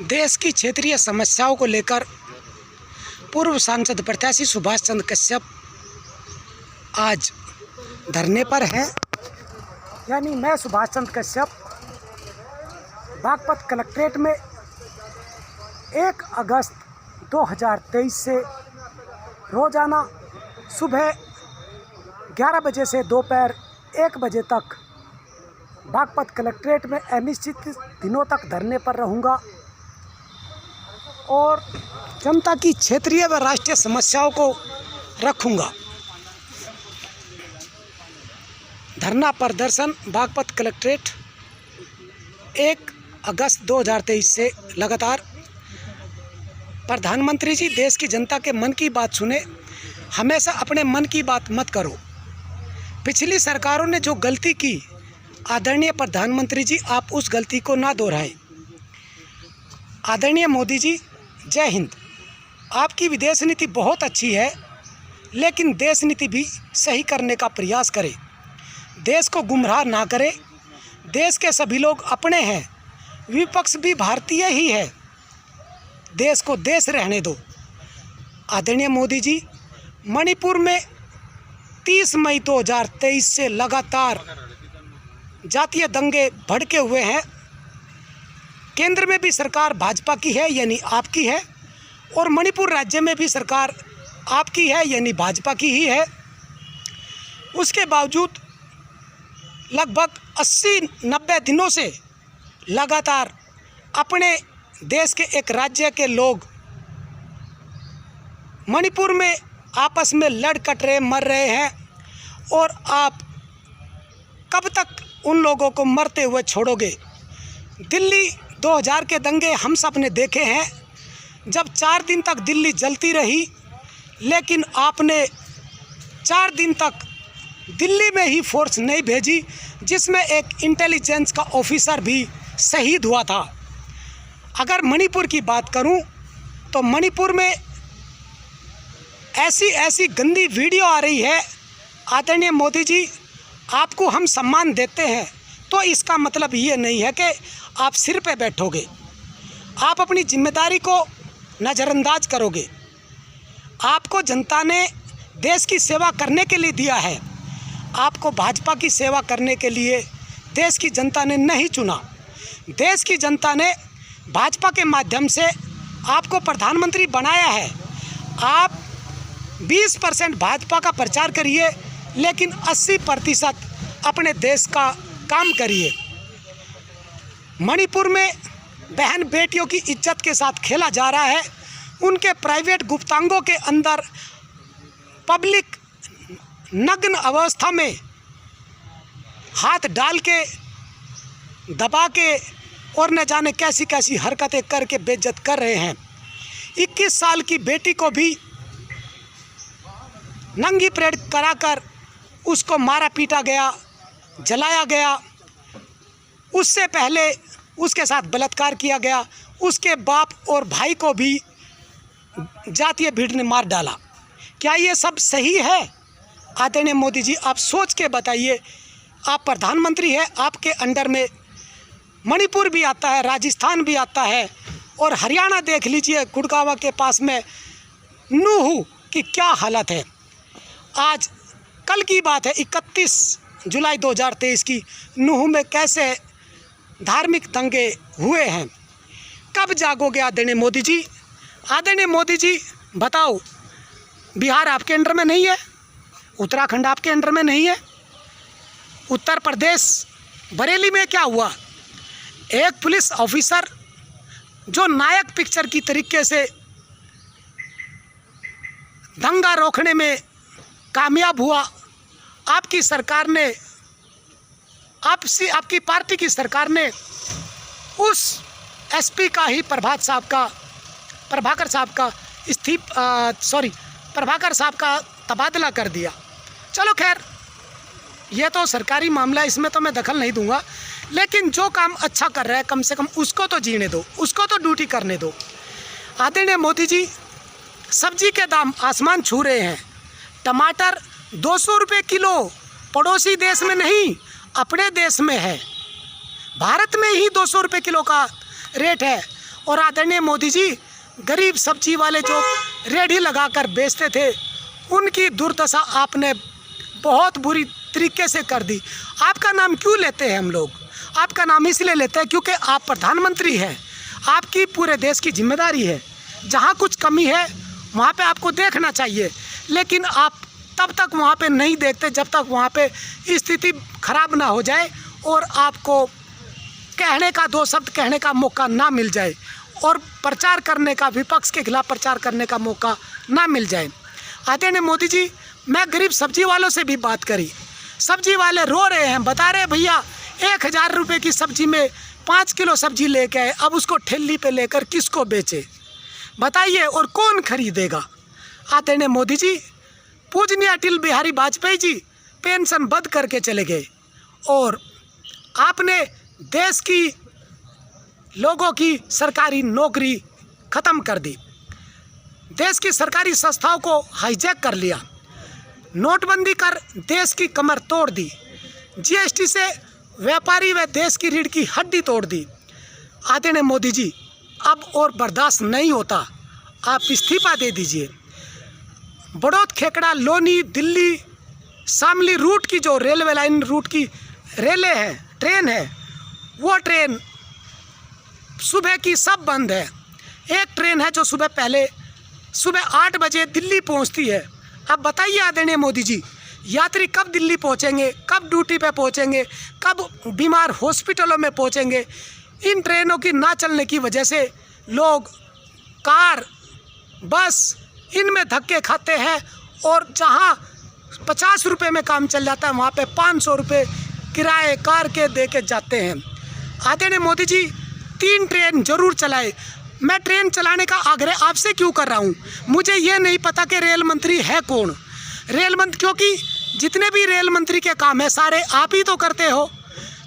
देश की क्षेत्रीय समस्याओं को लेकर पूर्व सांसद प्रत्याशी सुभाष चंद्र कश्यप आज धरने पर हैं। यानी मैं सुभाष चंद्र कश्यप बागपत कलेक्ट्रेट में 1 अगस्त 2023 से रोज़ाना सुबह 11 बजे से दोपहर 1 बजे तक बागपत कलेक्ट्रेट में अनिश्चित दिनों तक धरने पर रहूँगा और जनता की क्षेत्रीय व राष्ट्रीय समस्याओं को रखूँगा। धरना प्रदर्शन बागपत कलेक्ट्रेट 1 अगस्त 2023 से लगातार। प्रधानमंत्री जी, देश की जनता के मन की बात सुने, हमेशा अपने मन की बात मत करो। पिछली सरकारों ने जो गलती की, आदरणीय प्रधानमंत्री जी आप उस गलती को ना दोहराएं। आदरणीय मोदी जी, जय हिंद। आपकी विदेश नीति बहुत अच्छी है, लेकिन देश नीति भी सही करने का प्रयास करें। देश को गुमराह ना करें। देश के सभी लोग अपने हैं, विपक्ष भी भारतीय ही है। देश को देश रहने दो। आदरणीय मोदी जी, मणिपुर में 30 मई 2023 से लगातार जातीय दंगे भड़के हुए हैं। केंद्र में भी सरकार भाजपा की है, यानी आपकी है, और मणिपुर राज्य में भी सरकार आपकी है, यानी भाजपा की ही है। उसके बावजूद लगभग 80-90 दिनों से लगातार अपने देश के एक राज्य के लोग मणिपुर में आपस में लड़ कट रहे, मर रहे हैं, और आप कब तक उन लोगों को मरते हुए छोड़ोगे? दिल्ली 2000 के दंगे हम सब ने देखे हैं, जब 4 दिन तक दिल्ली जलती रही, लेकिन आपने 4 दिन तक दिल्ली में ही फोर्स नहीं भेजी, जिसमें एक इंटेलिजेंस का ऑफिसर भी शहीद हुआ था। अगर मणिपुर की बात करूं, तो मणिपुर में ऐसी गंदी वीडियो आ रही है। आदरणीय मोदी जी, आपको हम सम्मान देते हैं, तो इसका मतलब ये नहीं है कि आप सिर पे बैठोगे। आप अपनी जिम्मेदारी को नज़रअंदाज करोगे। आपको जनता ने देश की सेवा करने के लिए दिया है। आपको भाजपा की सेवा करने के लिए देश की जनता ने नहीं चुना। देश की जनता ने भाजपा के माध्यम से आपको प्रधानमंत्री बनाया है। आप 20% भाजपा का प्रचार करिए, लेकिन 80% अपने देश का काम करिए। मणिपुर में बहन बेटियों की इज्जत के साथ खेला जा रहा है। उनके प्राइवेट गुप्तांगों के अंदर पब्लिक नग्न अवस्था में हाथ डाल के, दबा के, और न जाने कैसी कैसी हरकतें करके बेइज्जत कर रहे हैं। 21 साल की बेटी को भी नंगी परेड कराकर उसको मारा पीटा गया, जलाया गया। उससे पहले उसके साथ बलात्कार किया गया। उसके बाप और भाई को भी जातीय भीड़ ने मार डाला। क्या ये सब सही है? आदरणीय मोदी जी, आप सोच के बताइए। आप प्रधानमंत्री हैं, आपके अंडर में मणिपुर भी आता है, राजस्थान भी आता है, और हरियाणा देख लीजिए, गुड़गांव के पास में नूहू की क्या हालत है। आज कल की बात है, 31 जुलाई 2023 की, नूहू में कैसे धार्मिक दंगे हुए हैं। कब जागोगे आदरणीय मोदी जी? आदरणीय मोदी जी, बताओ, बिहार आपके अंडर में नहीं है? उत्तराखंड आपके अंडर में नहीं है? उत्तर प्रदेश बरेली में क्या हुआ? एक पुलिस ऑफिसर जो नायक पिक्चर की तरीके से दंगा रोकने में कामयाब हुआ, आपकी सरकार ने, आपकी पार्टी की सरकार ने उस एसपी का ही प्रभाकर साहब का तबादला कर दिया। चलो खैर, यह तो सरकारी मामला है, इसमें तो मैं दखल नहीं दूंगा, लेकिन जो काम अच्छा कर रहा है कम से कम उसको तो जीने दो, उसको तो ड्यूटी करने दो। आदरणीय मोदी जी, सब्जी के दाम आसमान छू रहे हैं। टमाटर 200 रुपये किलो, पड़ोसी देश में नहीं, अपने देश में है। भारत में ही 200 रुपये किलो का रेट है और आदरणीय मोदी जी, गरीब सब्जी वाले जो रेहड़ी लगाकर बेचते थे उनकी दुर्दशा आपने बहुत बुरी तरीके से कर दी। आपका नाम क्यों लेते हैं हम लोग? आपका नाम इसलिए लेते हैं क्योंकि आप प्रधानमंत्री हैं, आपकी पूरे देश की जिम्मेदारी है। जहाँ कुछ कमी है वहाँ पे आपको देखना चाहिए, लेकिन आप तब तक वहाँ पे नहीं देखते जब तक वहाँ पे स्थिति खराब ना हो जाए और आपको कहने का, 2 शब्द कहने का मौका ना मिल जाए और प्रचार करने का, विपक्ष के खिलाफ प्रचार करने का मौका ना मिल जाए। आदरणीय मोदी जी, मैं गरीब सब्जी वालों से भी बात करी, सब्जी वाले रो रहे हैं, बता रहे भैया 1000 रुपये की सब्जी में 5 किलो सब्जी लेके आए, अब उसको ठेली पे लेकर किसको बेचे बताइए, और कौन खरीदेगा? आदरणीय मोदी जी, पूजनीय अटल बिहारी वाजपेयी जी पेंशन बंद करके चले गए और आपने देश की लोगों की सरकारी नौकरी ख़त्म कर दी, देश की सरकारी संस्थाओं को हाईजैक कर लिया, नोटबंदी कर देश की कमर तोड़ दी, जीएसटी से व्यापारी व देश की रीढ़ की हड्डी तोड़ दी। आदरणीय मोदी जी, अब और बर्दाश्त नहीं होता, आप इस्तीफा दे दीजिए। बड़ौद, खेकड़ा, लोनी, दिल्ली, शामली रूट की जो रेलवे लाइन रूट की रेलें हैं, ट्रेन है, वो ट्रेन सुबह की सब बंद है। एक ट्रेन है जो सुबह 8 बजे दिल्ली पहुंचती है। अब बताइए आदरणीय मोदी जी, यात्री कब दिल्ली पहुंचेंगे, कब ड्यूटी पे पहुंचेंगे, कब बीमार हॉस्पिटलों में पहुंचेंगे? इन ट्रेनों की ना चलने की वजह से लोग कार, बस इनमें धक्के खाते हैं और जहां 50 रुपये में काम चल जाता है वहां पे 500 रुपये किराए कार के दे के जाते हैं। आदरणीय मोदी जी, 3 ट्रेन जरूर चलाए। मैं ट्रेन चलाने का आग्रह आपसे क्यों कर रहा हूँ? मुझे ये नहीं पता कि रेल मंत्री है कौन, रेल मंत्री, क्योंकि जितने भी रेल मंत्री के काम है सारे आप ही तो करते हो।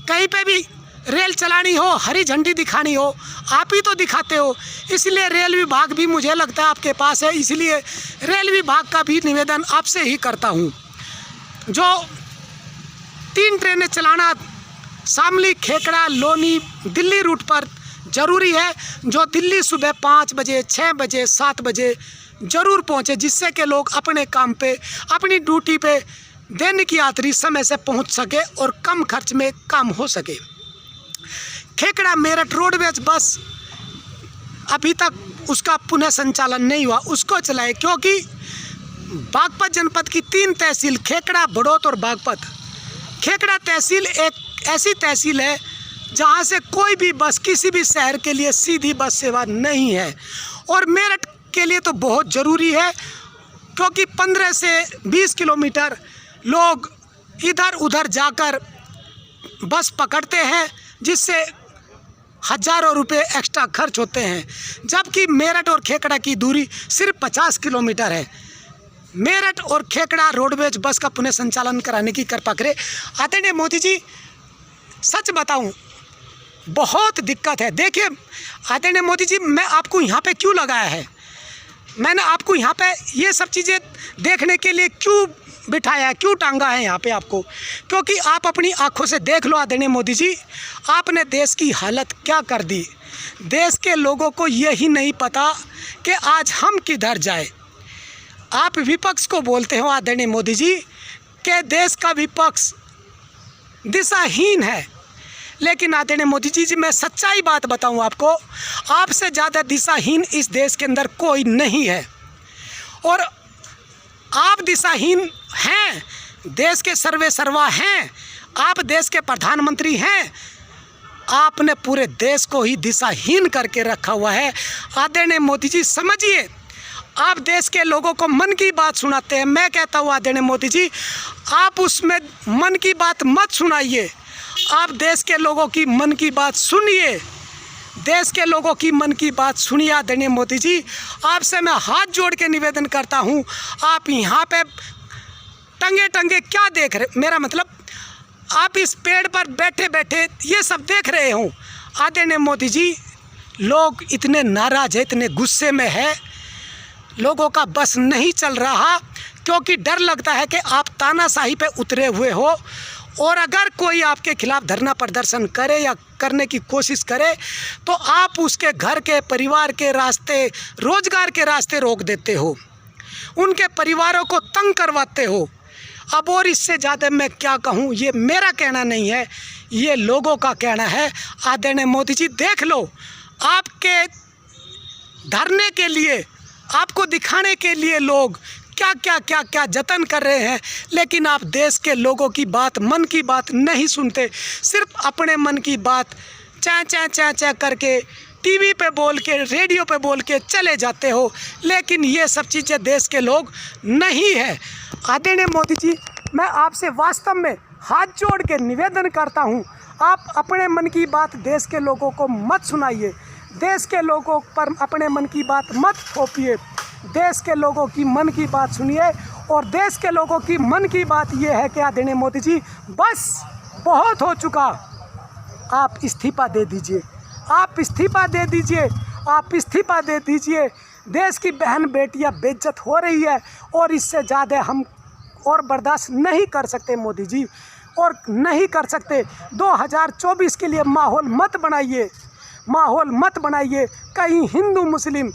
कहीं पे भी रेल चलानी हो, हरी झंडी दिखानी हो, आप ही तो दिखाते हो। इसलिए रेल विभाग भी मुझे लगता है आपके पास है, इसलिए रेल विभाग का भी निवेदन आपसे ही करता हूँ। जो 3 ट्रेनें चलाना शामली, खेकड़ा, लोनी, दिल्ली रूट पर ज़रूरी है, जो दिल्ली सुबह 5 बजे, 6 बजे, 7 बजे ज़रूर पहुँचे, जिससे कि लोग अपने काम पे, अपनी ड्यूटी पे दैनिक यात्री समय से पहुँच सके और कम खर्च में काम हो सके। खेकड़ा मेरठ रोडवेज बस अभी तक उसका पुनः संचालन नहीं हुआ, उसको चलाए, क्योंकि बागपत जनपद की 3 तहसील, खेकड़ा, बड़ौद और बागपत। खेकड़ा तहसील एक ऐसी तहसील है जहां से कोई भी बस किसी भी शहर के लिए सीधी बस सेवा नहीं है, और मेरठ के लिए तो बहुत ज़रूरी है, क्योंकि 15 से 20 किलोमीटर लोग इधर उधर जाकर बस पकड़ते हैं, जिससे हज़ारों रुपये एक्स्ट्रा खर्च होते हैं, जबकि मेरठ और खेकड़ा की दूरी सिर्फ 50 किलोमीटर है। मेरठ और खेकड़ा रोडवेज बस का पुनः संचालन कराने की कृपा करें। आदरणीय मोदी जी, सच बताऊं, बहुत दिक्कत है। देखिए आदरणीय मोदी जी, मैं आपको यहाँ पे क्यों लगाया है, मैंने आपको यहाँ पे ये सब चीज़ें देखने के लिए क्यों बिठाया है, क्यों टांगा है यहाँ पे आपको, क्योंकि आप अपनी आंखों से देख लो आदरणीय मोदी जी, आपने देश की हालत क्या कर दी। देश के लोगों को यही नहीं पता कि आज हम किधर जाए। आप विपक्ष को बोलते हो आदरणीय मोदी जी कि देश का विपक्ष दिशाहीन है, लेकिन आदरणीय मोदी जी, मैं सच्चाई बात बताऊं आपको, आपसे ज़्यादा दिशाहीन इस देश के अंदर कोई नहीं है, और आप दिशाहीन हैं, देश के सर्वे सर्वा हैं, आप देश के प्रधानमंत्री हैं, आपने पूरे देश को ही दिशाहीन करके रखा हुआ है। आदरणीय मोदी जी, समझिए, आप देश के लोगों को मन की बात सुनाते हैं। मैं कहता हूँ आदरणीय मोदी जी, आप उसमें मन की बात मत सुनाइए, आप देश के लोगों की मन की बात सुनिए, देश के लोगों की मन की बात सुनिए। आदरणीय मोदी जी, आपसे मैं हाथ जोड़ के निवेदन करता हूँ, आप यहाँ पे टंगे टंगे क्या देख रहे, मेरा मतलब आप इस पेड़ पर बैठे बैठे ये सब देख रहे हो। आदरणीय मोदी जी, लोग इतने नाराज़ है, इतने गुस्से में है, लोगों का बस नहीं चल रहा, क्योंकि डर लगता है कि आप तानाशाही पे उतरे हुए हो और अगर कोई आपके खिलाफ धरना प्रदर्शन करे या करने की कोशिश करे तो आप उसके घर के, परिवार के रास्ते, रोजगार के रास्ते रोक देते हो, उनके परिवारों को तंग करवाते हो। अब और इससे ज़्यादा मैं क्या कहूँ, ये मेरा कहना नहीं है, ये लोगों का कहना है। आदरणीय मोदी जी, देख लो, आपके धरने के लिए, आपको दिखाने के लिए लोग क्या जतन कर रहे हैं, लेकिन आप देश के लोगों की बात, मन की बात नहीं सुनते। सिर्फ अपने मन की बात चा करके टीवी पे बोल के, रेडियो पे बोल के चले जाते हो, लेकिन ये सब चीज़ें देश के लोग नहीं है। आदरणीय मोदी जी, मैं आपसे वास्तव में हाथ जोड़ के निवेदन करता हूँ, आप अपने मन की बात देश के लोगों को मत सुनाइए, देश के लोगों पर अपने मन की बात मत थोपिए, देश के लोगों की मन की बात सुनिए। और देश के लोगों की मन की बात ये है कि आदरणीय मोदी जी, बस बहुत हो चुका, आप इस्तीफा दे दीजिए, आप इस्तीफा दे दीजिए, आप इस्तीफा दे दीजिए। देश की बहन बेटियां बेइज्जत हो रही है और इससे ज़्यादा हम और बर्दाश्त नहीं कर सकते मोदी जी, और नहीं कर सकते। 2024 के लिए माहौल मत बनाइए, माहौल मत बनाइए। कहीं हिंदू मुस्लिम